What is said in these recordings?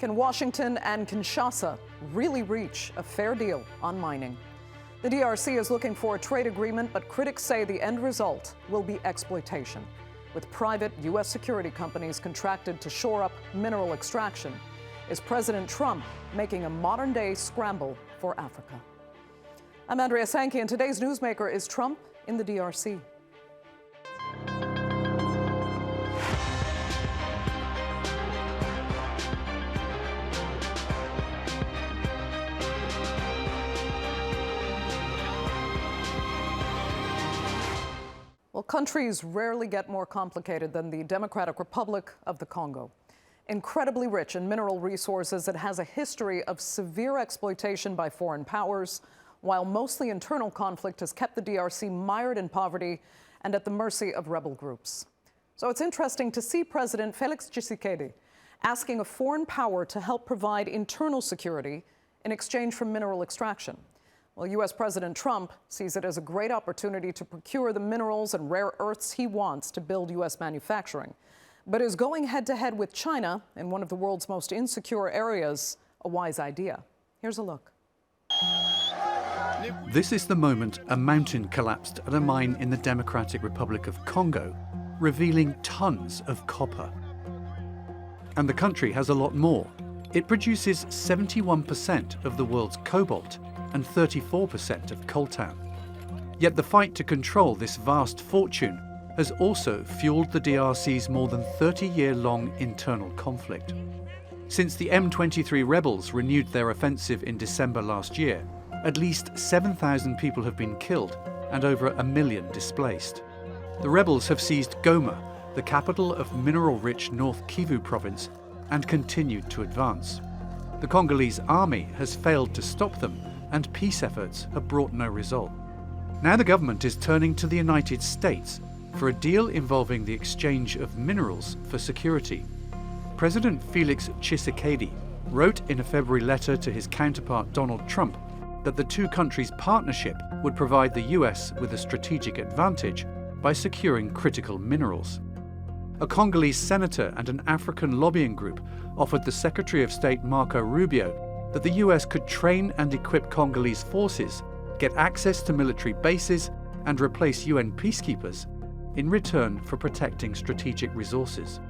Can Washington and Kinshasa really reach a fair deal on mining? The DRC is looking for a trade agreement, but critics say the end result will be exploitation, with private U.S. security companies contracted to shore up mineral extraction. Is President Trump making a modern-day scramble for Africa? I'm Andrea Sankey, and today's newsmaker is Trump in the DRC. Well, countries rarely get more complicated than the Democratic Republic of the Congo. Incredibly rich in mineral resources, it has a history of severe exploitation by foreign powers, while mostly internal conflict has kept the DRC mired in poverty and at the mercy of rebel groups. So it's interesting to see President Felix Tshisekedi asking a foreign power to help provide internal security in exchange for mineral extraction. Well, U.S. President Trump sees it as a great opportunity to procure the minerals and rare earths he wants to build U.S. manufacturing, but is going head-to-head with China in one of the world's most insecure areas a wise idea. Here's a look. This is the moment a mountain collapsed at a mine in the Democratic Republic of Congo, revealing tons of copper. And the country has a lot more. It produces 71% of the world's cobalt and 34% of coltan. Yet the fight to control this vast fortune has also fueled the DRC's more than 30-year-long internal conflict. Since the M23 rebels renewed their offensive in December last year, at least 7,000 people have been killed and over 1 million displaced. The rebels have seized Goma, the capital of mineral-rich North Kivu province, and continued to advance. The Congolese army has failed to stop them, and peace efforts have brought no result. Now the government is turning to the United States for a deal involving the exchange of minerals for security. President Felix Tshisekedi wrote in a February letter to his counterpart Donald Trump that the two countries' partnership would provide the US with a strategic advantage by securing critical minerals. A Congolese senator and an African lobbying group offered the Secretary of State Marco Rubio that the US could train and equip Congolese forces, get access to military bases, and replace UN peacekeepers in return for protecting strategic resources.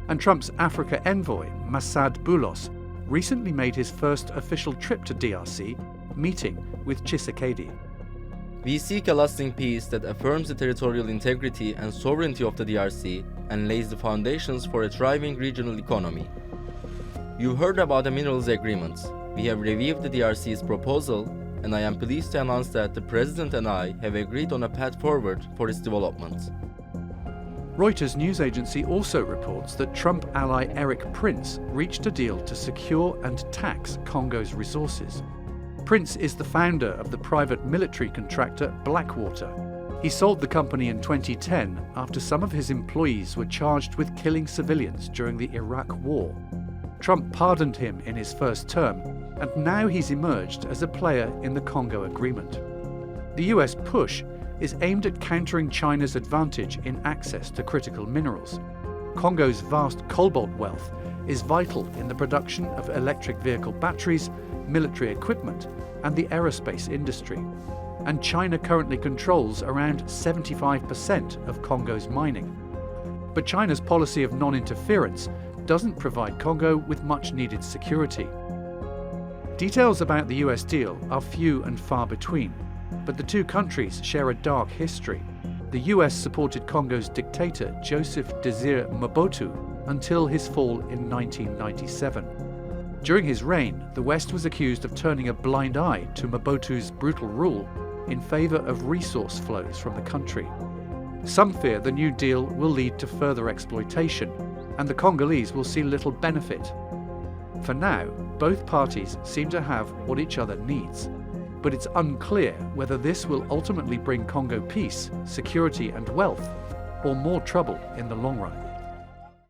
And Trump's Africa envoy, Masad Boulos, recently made his first official trip to DRC, meeting with Tshisekedi. We seek a lasting peace that affirms the territorial integrity and sovereignty of the DRC and lays the foundations for a thriving regional economy. You've heard about the minerals agreements. We have reviewed the DRC's proposal, and I am pleased to announce that the President and I have agreed on a path forward for its development. Reuters news agency also reports that Trump ally Erik Prince reached a deal to secure and tax Congo's resources. Prince is the founder of the private military contractor Blackwater. He sold the company in 2010 after some of his employees were charged with killing civilians during the Iraq War. Trump pardoned him in his first term, and now he's emerged as a player in the Congo agreement. The US push is aimed at countering China's advantage in access to critical minerals. Congo's vast cobalt wealth is vital in the production of electric vehicle batteries, military equipment, and the aerospace industry. And China currently controls around 75% of Congo's mining. But China's policy of non-interference doesn't provide Congo with much-needed security. Details about the US deal are few and far between, but the two countries share a dark history. The US supported Congo's dictator Joseph Désiré Mobutu until his fall in 1997. During his reign, the West was accused of turning a blind eye to Mobutu's brutal rule in favor of resource flows from the country. Some fear the new deal will lead to further exploitation, and the Congolese will see little benefit. For now, both parties seem to have what each other needs, but it's unclear whether this will ultimately bring Congo peace, security, and wealth, or more trouble in the long run.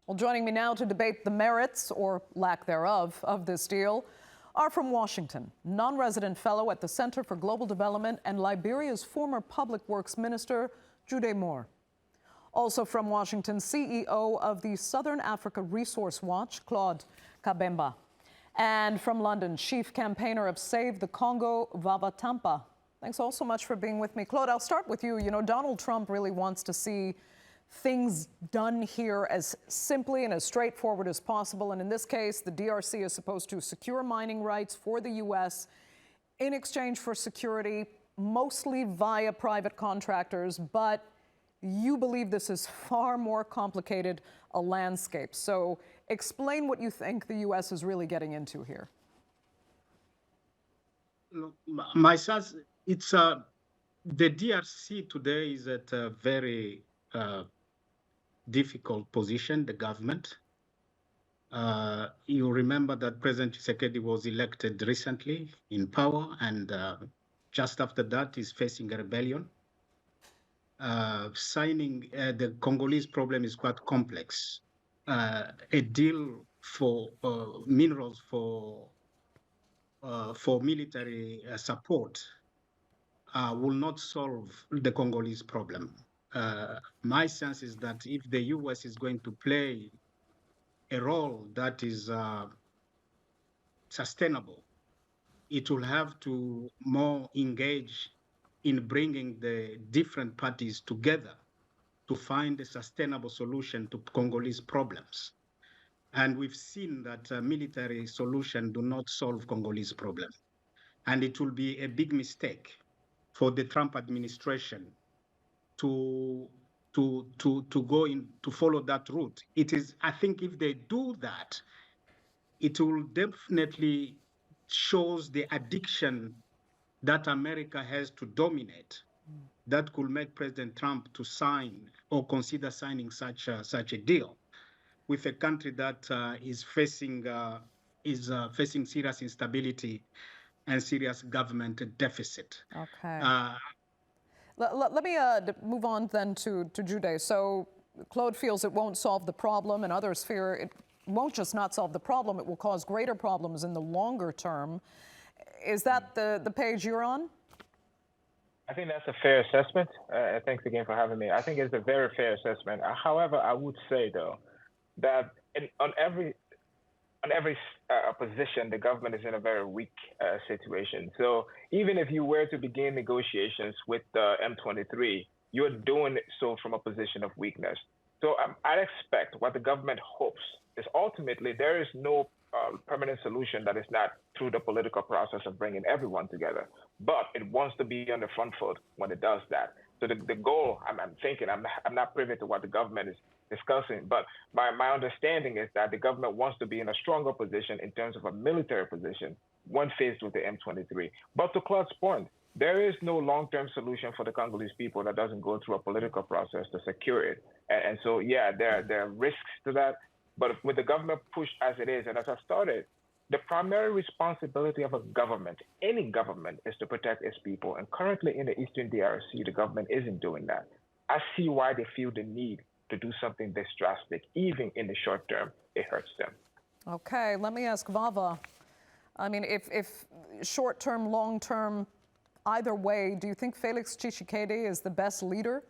Well, joining me now to debate the merits, or lack thereof, of this deal are from Washington, non-resident fellow at the Center for Global Development and Liberia's former Public Works Minister, Jude Moore. Also from Washington, CEO of the Southern Africa Resource Watch, Claude Kabemba. And from London, chief campaigner of Save the Congo, Vava Tampa. Thanks all so much for being with me. Claude, I'll start with you. You know, Donald Trump really wants to see things done here as simply and as straightforward as possible. And in this case, the DRC is supposed to secure mining rights for the U.S. in exchange for security, mostly via private contractors. But you believe this is far more complicated a landscape. So explain what you think the U.S. is really getting into here. My sense, it's the DRC today is at a very difficult position, the government. You remember that President Tshisekedi was elected recently in power, and just after that is facing a rebellion. Signing the Congolese problem is quite complex. A deal for minerals for military support will not solve the Congolese problem. My sense is that if the US is going to play a role that is sustainable, it will have to more engage in bringing the different parties together to find a sustainable solution to Congolese problems. And we've seen that military solutions do not solve Congolese problem. And it will be a big mistake for the Trump administration to go in to follow that route. It is, I think if they do that, it will definitely shows the addiction that America has to dominate. That could make President Trump to sign or consider signing such a deal with a country that is facing serious instability and serious government deficit. Okay. Let me move on then to Jude. So Claude feels it won't solve the problem, and others fear it won't just not solve the problem, it will cause greater problems in the longer term. Is that the page you're on? I think that's a fair assessment. Thanks again for having me. I think it's a very fair assessment. However, I would say, though, that on every opposition, the government is in a very weak situation. So even if you were to begin negotiations with the M23, you're doing so from a position of weakness. So I expect what the government hopes is ultimately there is no permanent solution that is not through the political process of bringing everyone together. But it wants to be on the front foot when it does that. So the goal, I'm thinking, I'm not privy to what the government is discussing, but my understanding is that the government wants to be in a stronger position in terms of a military position when faced with the M23. But to Claude's point, there is no long-term solution for the Congolese people that doesn't go through a political process to secure it. And so, yeah, there are risks to that. But with the government push as it is, and as I started, the primary responsibility of a government, any government, is to protect its people. And currently in the Eastern DRC, the government isn't doing that. I see why they feel the need to do something this drastic. Even in the short term, it hurts them. Okay, let me ask Vava. I mean, if short term, long term, either way, do you think Felix Tshisekedi is the best leader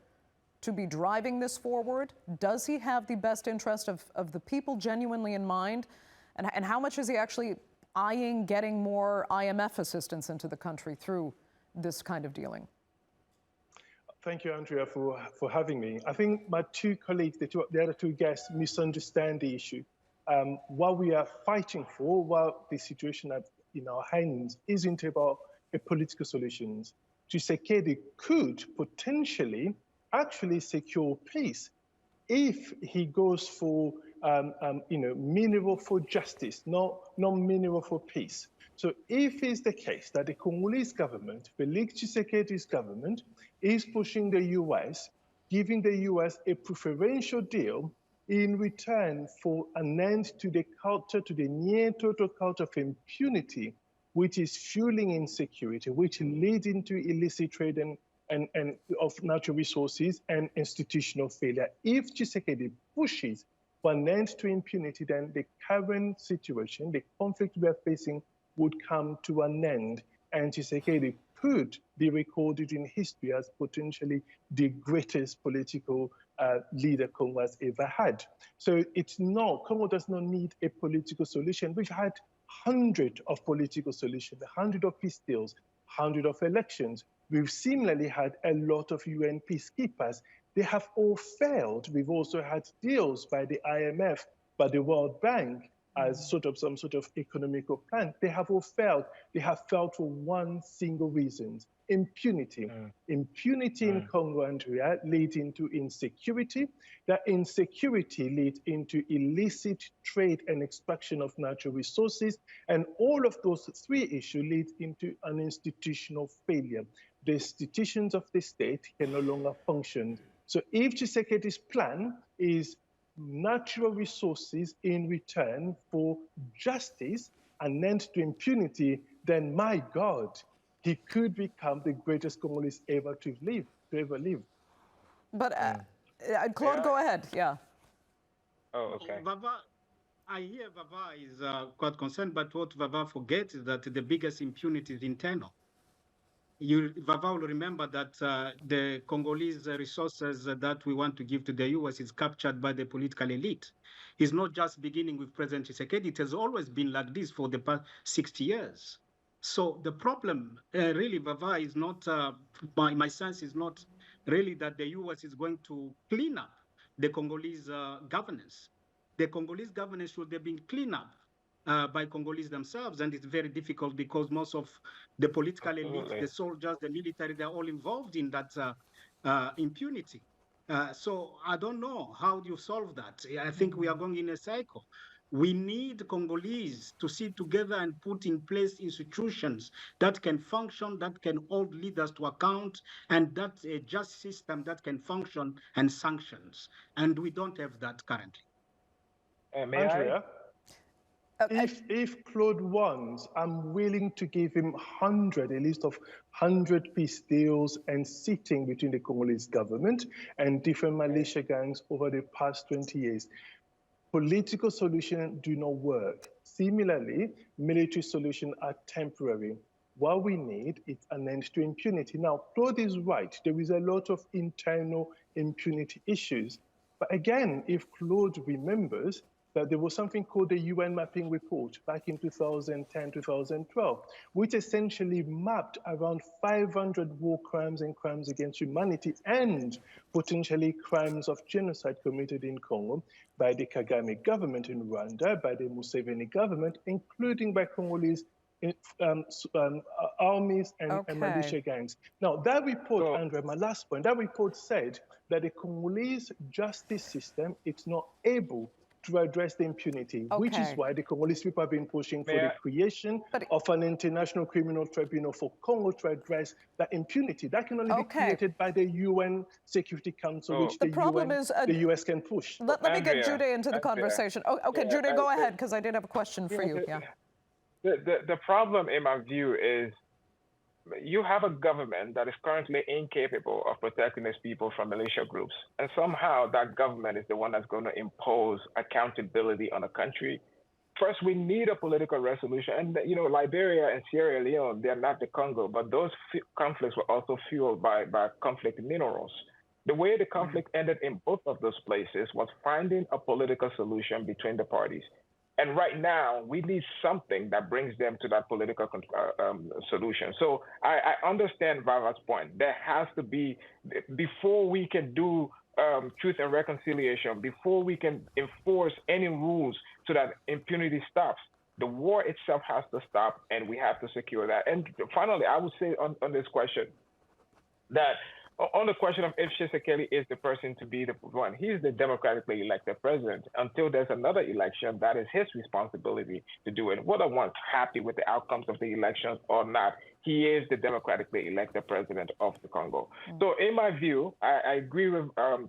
to be driving this forward? Does he have the best interest of the people genuinely in mind? And how much is he actually eyeing getting more IMF assistance into the country through this kind of dealing? Thank you, Andrea, for having me. I think my two colleagues, the other two guests, misunderstand the issue. What we are fighting for, what the situation in our hands, isn't about a political solution. Tshisekedi could potentially actually secure peace if he goes for mineral for justice, not mineral for peace. So if it's the case that the Congolese government, Felix Tshisekedi's government, is pushing the US, giving the US a preferential deal in return for an end to the culture, to the near total culture of impunity, which is fueling insecurity, which leads into illicit trade and of natural resources and institutional failure. If Tshisekedi pushes for an end to impunity, then the current situation, the conflict we are facing, would come to an end. And Tshisekedi could be recorded in history as potentially the greatest political leader Congo has ever had. So Congo does not need a political solution. We've had hundreds of political solutions, 100 of peace deals, 100 of elections. We've similarly had a lot of UN peacekeepers. They have all failed. We've also had deals by the IMF, by the World Bank, as some sort of economical plan. They have all failed. They have failed for one single reason: impunity. Impunity in Congo, Andrea, leads into insecurity. That insecurity leads into illicit trade and extraction of natural resources. And all of those three issues lead into an institutional failure. The institutions of the state can no longer function. So if Tshisekedi's plan is natural resources in return for justice and end to impunity, then my God, he could become the greatest Congolese ever to ever live. But Claude, go ahead. Yeah. Oh, okay. I hear Vava is quite concerned, but what Vava forgets is that the biggest impunity is internal. Vava will remember that the Congolese resources that we want to give to the US is captured by the political elite. It's not just beginning with President Tshisekedi. It has always been like this for the past 60 years. So the problem really, Vava, is not, my sense is not really that the US is going to clean up the Congolese governance. The Congolese governance should have been cleaned up by Congolese themselves, and it's very difficult because most of the political elite, the soldiers, the military, they're all involved in that impunity. So I don't know how you solve that. I think we are going in a cycle. We need Congolese to sit together and put in place institutions that can function, that can hold leaders to account, and that's a just system that can function, and sanctions. And we don't have that currently. Andrea? If Claude wants, I'm willing to give him a list of 100 peace deals and sitting between the Congolese government and different militia gangs over the past 20 years. Political solutions do not work. Similarly, military solutions are temporary. What we need is an end to impunity. Now, Claude is right. There is a lot of internal impunity issues. But again, if Claude remembers, that there was something called the UN Mapping Report back in 2010, 2012, which essentially mapped around 500 war crimes and crimes against humanity and potentially crimes of genocide committed in Congo by the Kagame government in Rwanda, by the Museveni government, including by Congolese armies and militia gangs. Now, that report, Andrea, my last point, that report said that the Congolese justice system is not able to address the impunity, which is why the Congolese people have been pushing for the creation of an international criminal tribunal for Congo to address that impunity. That can only be created by the UN Security Council, which the US can push. Let me get Jude into the conversation. Jude, go ahead, because I did have a question for you. The problem, in my view, is you have a government that is currently incapable of protecting its people from militia groups. And somehow that government is the one that's going to impose accountability on a country. First, we need a political resolution. And, Liberia and Sierra Leone, they're not the Congo, but those conflicts were also fueled by conflict minerals. The way the conflict ended in both of those places was finding a political solution between the parties. And right now, we need something that brings them to that political solution. So I understand Vava's point. There has to be, before we can do truth and reconciliation, before we can enforce any rules so that impunity stops, the war itself has to stop, and we have to secure that. And finally, I would say on this question that on the question of if Tshisekedi is the person to be the one, he's the democratically elected president. Until there's another election, that is his responsibility to do it. Whether one's happy with the outcomes of the elections or not, he is the democratically elected president of the Congo. So in my view, I agree with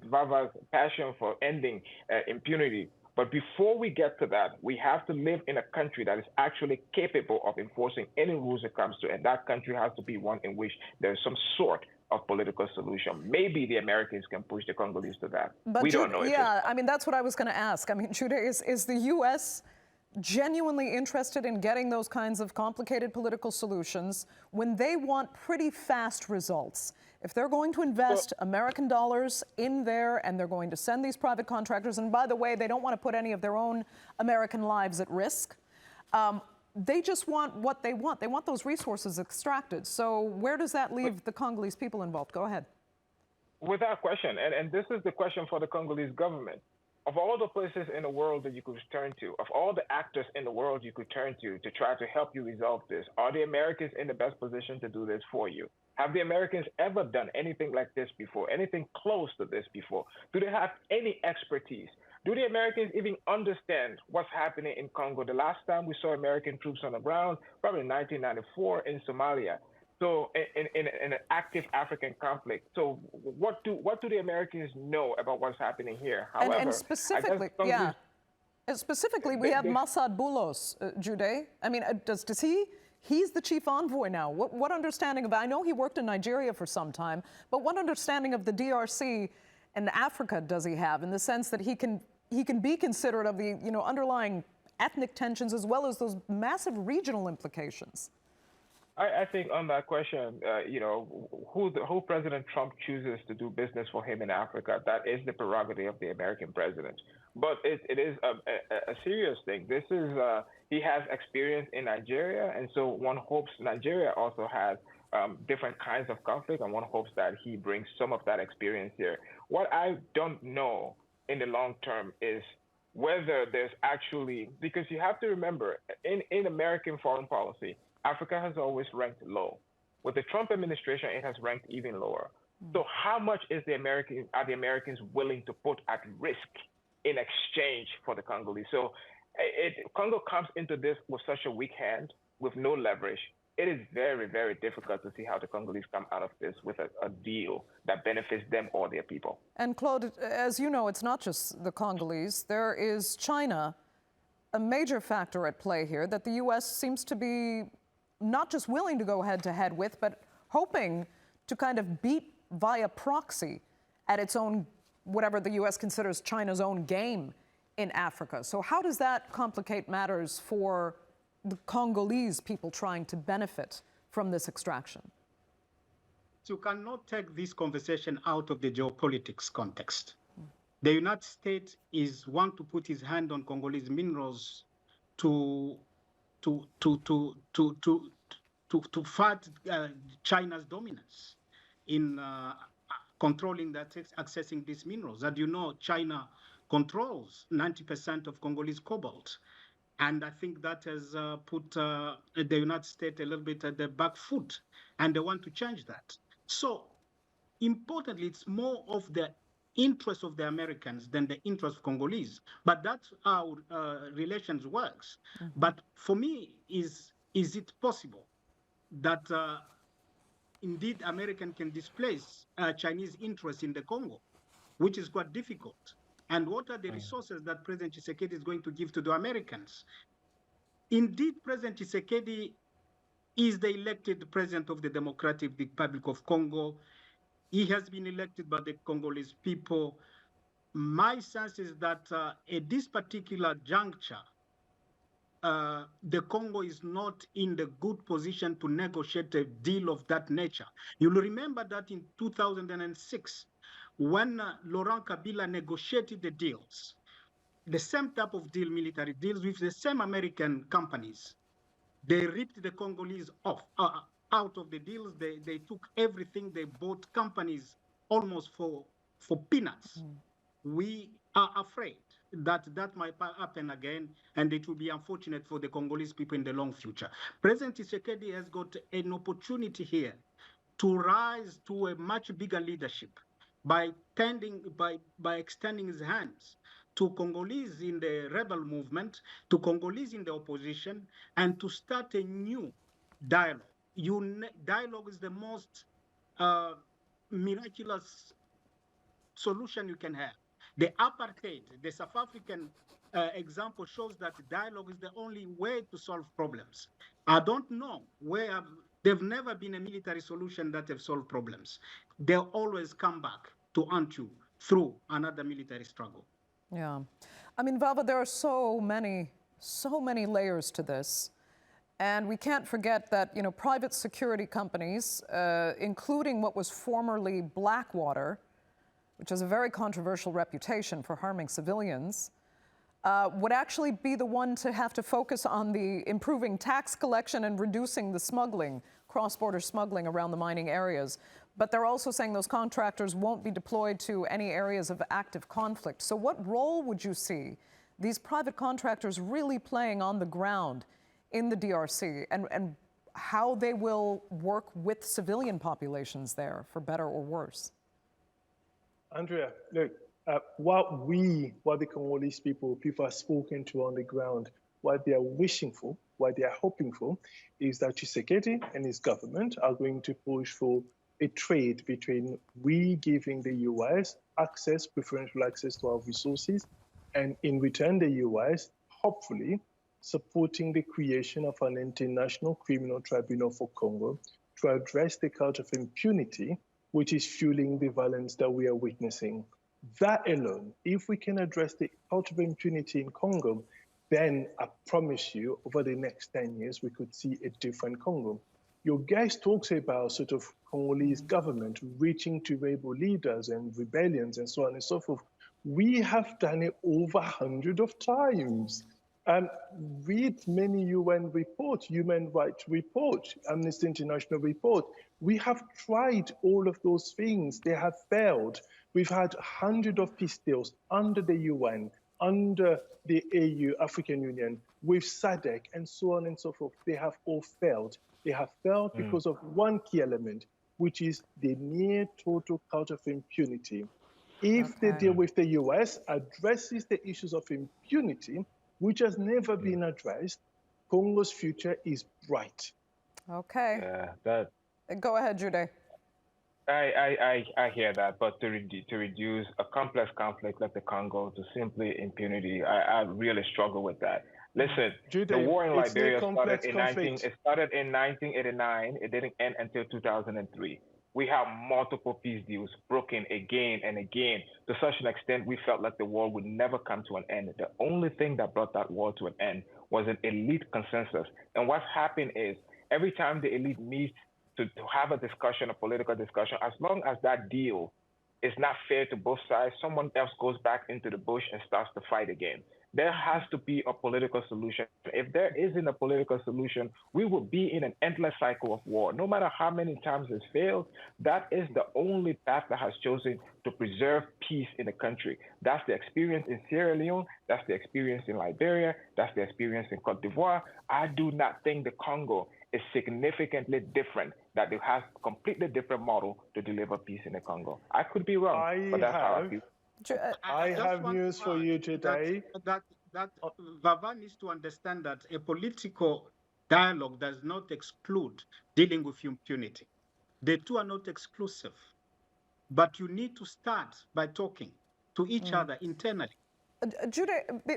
Vava's passion for ending impunity. But before we get to that, we have to live in a country that is actually capable of enforcing any rules it comes to. And that country has to be one in which there's some sort of political solution. Maybe the Americans can push the Congolese to that. But we don't know. That's what I was going to ask. Jude, is the U.S. genuinely interested in getting those kinds of complicated political solutions when they want pretty fast results? If they're going to invest American dollars in there and they're going to send these private contractors, and by the way, they don't want to put any of their own American lives at risk, they just want what they want. They want those resources extracted. So where does that leave the Congolese people involved? Go ahead. Without question, and this is the question for the Congolese government. Of all the places in the world that you could turn to, of all the actors in the world you could turn to try to help you resolve this, are the Americans in the best position to do this for you? Have the Americans ever done anything like this before, anything close to this before? Do they have any expertise? Do the Americans even understand what's happening in Congo? The last time we saw American troops on the ground, probably in 1994 in Somalia. So in an active African conflict. So what do the Americans know about what's happening here? However, and specifically, yeah. And specifically, we have Masad Boulos, Jude. I mean, does he's the chief envoy now. What understanding of, I know he worked in Nigeria for some time, but what understanding of the DRC and Africa does he have in the sense that he can be considerate of the underlying ethnic tensions as well as those massive regional implications? I think on that question, who President Trump chooses to do business for him in Africa, that is the prerogative of the American president. But it is a serious thing. This is he has experience in Nigeria, and so one hopes Nigeria also has different kinds of conflict, and one hopes that he brings some of that experience here. What I don't know in the long term is whether there's actually, because you have to remember, in American foreign policy, Africa has always ranked low. With the Trump administration, it has ranked even lower. So how much are the Americans willing to put at risk in exchange for the Congolese? So Congo comes into this with such a weak hand, with no leverage. It is very, very difficult to see how the Congolese come out of this with a deal that benefits them or their people. And Claude, as you know, it's not just the Congolese. There is China, a major factor at play here that the U.S. seems to be not just willing to go head-to-head with, but hoping to kind of beat via proxy at its own, whatever the U.S. considers China's own game in Africa. So how does that complicate matters for the Congolese people trying to benefit from this extraction? You cannot take this conversation out of the geopolitics context. The United States is one to put his hand on Congolese minerals to fight China's dominance in controlling accessing these minerals. As you know, China controls 90% of Congolese cobalt. And I think that has put the United States a little bit at the back foot, and they want to change that. So importantly, it's more of the interest of the Americans than the interest of Congolese. But that's how relations works. But for me, is it possible that indeed American can displace Chinese interest in the Congo, which is quite difficult? And what are the resources that President Tshisekedi is going to give to the Americans? Indeed, President Tshisekedi is the elected president of the Democratic Republic of Congo. He has been elected by the Congolese people. My sense is that at this particular juncture, the Congo is not in the good position to negotiate a deal of that nature. You'll remember that in 2006, when Laurent Kabila negotiated the deals, the same type of deal, military deals with the same American companies, they ripped the Congolese off out of the deals. They took everything. They bought companies almost for peanuts. We are afraid that might happen again, and it will be unfortunate for the Congolese people in the long future. President Tshisekedi has got an opportunity here to rise to a much bigger leadership by extending his hands to Congolese in the rebel movement, to Congolese in the opposition, and to start a new dialogue. Dialogue is the most miraculous solution you can have. The apartheid, the South African example shows that dialogue is the only way to solve problems. I don't know where there've never been a military solution that have solved problems. They'll always come back to haunt you through another military struggle. Yeah. I mean, Valva, there are so many layers to this. And we can't forget that, private security companies, including what was formerly Blackwater, which has a very controversial reputation for harming civilians, would actually be the one to have to focus on the improving tax collection and reducing the smuggling, cross-border smuggling around the mining areas. But they're also saying those contractors won't be deployed to any areas of active conflict. So what role would you see these private contractors really playing on the ground in the DRC, and how they will work with civilian populations there, for better or worse? Andrea, look, what the Congolese people have spoken to on the ground, what they are wishing for, what they are hoping for, is that Tshisekedi and his government are going to push for a trade between we giving the US preferential access to our resources, and in return, the US, hopefully, supporting the creation of an international criminal tribunal for Congo to address the culture of impunity, which is fueling the violence that we are witnessing. That alone, if we can address the culture of impunity in Congo, then I promise you, over the next 10 years, we could see a different Congo. Your guest talks about sort of Congolese government reaching to rebel leaders and rebellions and so on and so forth. We have done it over 100 of times. Read many UN reports, human rights reports, Amnesty International report. We have tried all of those things. They have failed. We've had 100 of peace deals under the UN, under the AU, African Union, with SADC, and so on and so forth. They have all failed. They have failed because of one key element, which is the near total culture of impunity. If the deal with the US addresses the issues of impunity, which has never been addressed, Congo's future is bright. Okay. Yeah, Go ahead, Jude. I hear that, but to reduce a complex conflict like the Congo to simply impunity, I really struggle with that. Listen, Jude, the war in Liberia started in 1989. It didn't end until 2003. We have multiple peace deals broken again and again, to such an extent we felt like the war would never come to an end. The only thing that brought that war to an end was an elite consensus. And what's happened is every time the elite meets to have a discussion, a political discussion, as long as that deal is not fair to both sides, someone else goes back into the bush and starts to fight again. There has to be a political solution. If there isn't a political solution, we will be in an endless cycle of war. No matter how many times it's failed, that is the only path that has chosen to preserve peace in the country. That's the experience in Sierra Leone. That's the experience in Liberia. That's the experience in Cote d'Ivoire. I do not think the Congo is significantly different, that it has a completely different model to deliver peace in the Congo. I could be wrong, but that's how I feel. I have news for you today. That Vava needs to understand that a political dialogue does not exclude dealing with impunity. The two are not exclusive, but you need to start by talking to each other internally. Jude,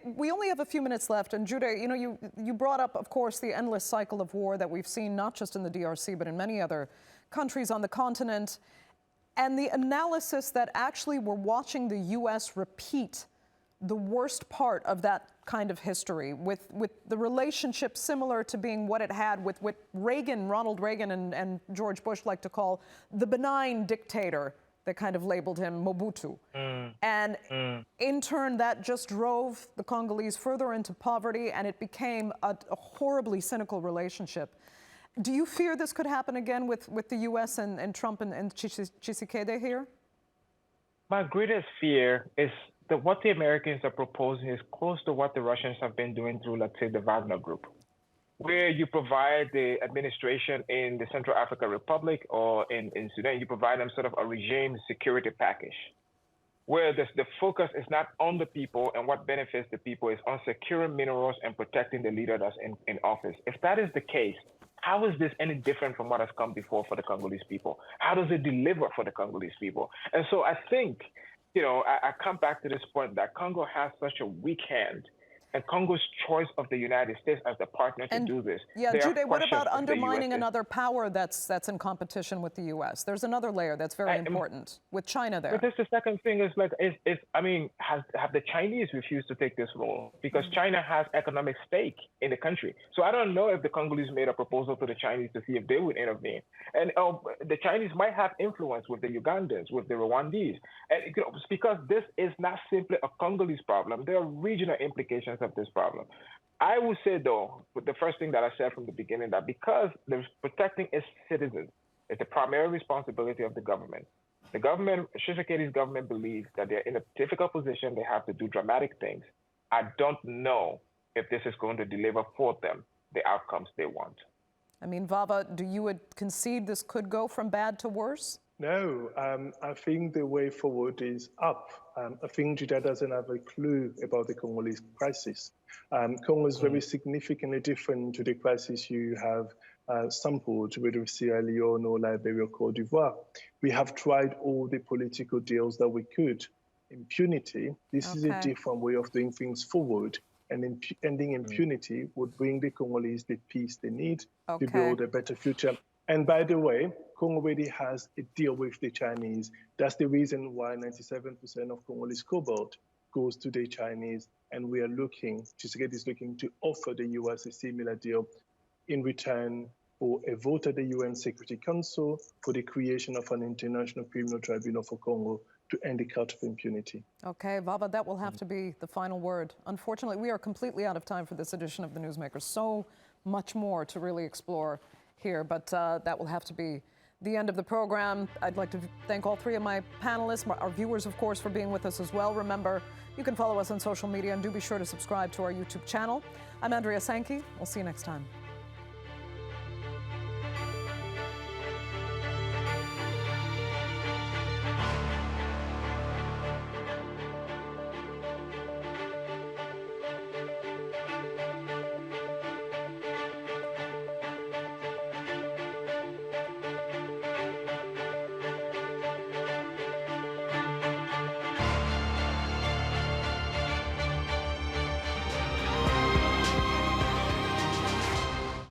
we only have a few minutes left, and Jude, you brought up, of course, the endless cycle of war that we've seen not just in the DRC but in many other countries on the continent, and the analysis that actually we're watching the U.S. repeat the worst part of that kind of history, with the relationship similar to being what it had with what Ronald Reagan and George Bush like to call the benign dictator. They kind of labeled him Mobutu. In turn, that just drove the Congolese further into poverty, and it became a horribly cynical relationship. Do you fear this could happen again with the U.S. and Trump and Tshisekedi here? My greatest fear is that what the Americans are proposing is close to what the Russians have been doing through, let's say, the Wagner Group, where you provide the administration in the Central African Republic or in Sudan, you provide them sort of a regime security package, where the focus is not on the people and what benefits the people, is on securing minerals and protecting the leader that's in office. If that is the case, how is this any different from what has come before for the Congolese people? How does it deliver for the Congolese people? And so I think, I come back to this point that Congo has such a weak hand and Congo's choice of the United States as the partner to do this. Yeah, There are Jude, what about questions if the undermining US another power that's in competition with the U.S.? There's another layer that's very important with China there. But that's the second thing is like, have the Chinese refused to take this role? Because China has economic stake in the country. So I don't know if the Congolese made a proposal to the Chinese to see if they would intervene. And the Chinese might have influence with the Ugandans, with the Rwandese. And because this is not simply a Congolese problem, there are regional implications of this problem. I would say, though, the first thing that I said from the beginning, that because they're protecting its citizens is the primary responsibility of the government. The government, Tshisekedi's government, believes that they're in a difficult position. They have to do dramatic things. I don't know if this is going to deliver for them the outcomes they want. I mean, Vava, do you concede this could go from bad to worse? No, I think the way forward is up. I think Judah doesn't have a clue about the Congolese crisis. Congo is very significantly different to the crisis you have sampled, whether Sierra Leone or Liberia or Cote d'Ivoire. We have tried all the political deals that we could. Impunity, this is a different way of doing things forward. And ending impunity would bring the Congolese the peace they need to build a better future. And by the way, Congo already has a deal with the Chinese. That's the reason why 97% of Congolese cobalt goes to the Chinese. And we are Tshisekedi is looking to offer the US a similar deal in return for a vote at the UN Security Council for the creation of an international criminal tribunal for Congo to end the cult of impunity. Okay, Vava, that will have to be the final word. Unfortunately, we are completely out of time for this edition of The Newsmakers. So much more to really explore here, but that will have to be the end of the program. I'd like to thank all three of my panelists, our viewers, of course, for being with us as well. Remember, you can follow us on social media and do be sure to subscribe to our YouTube channel. I'm Andrea Sankey. We'll see you next time.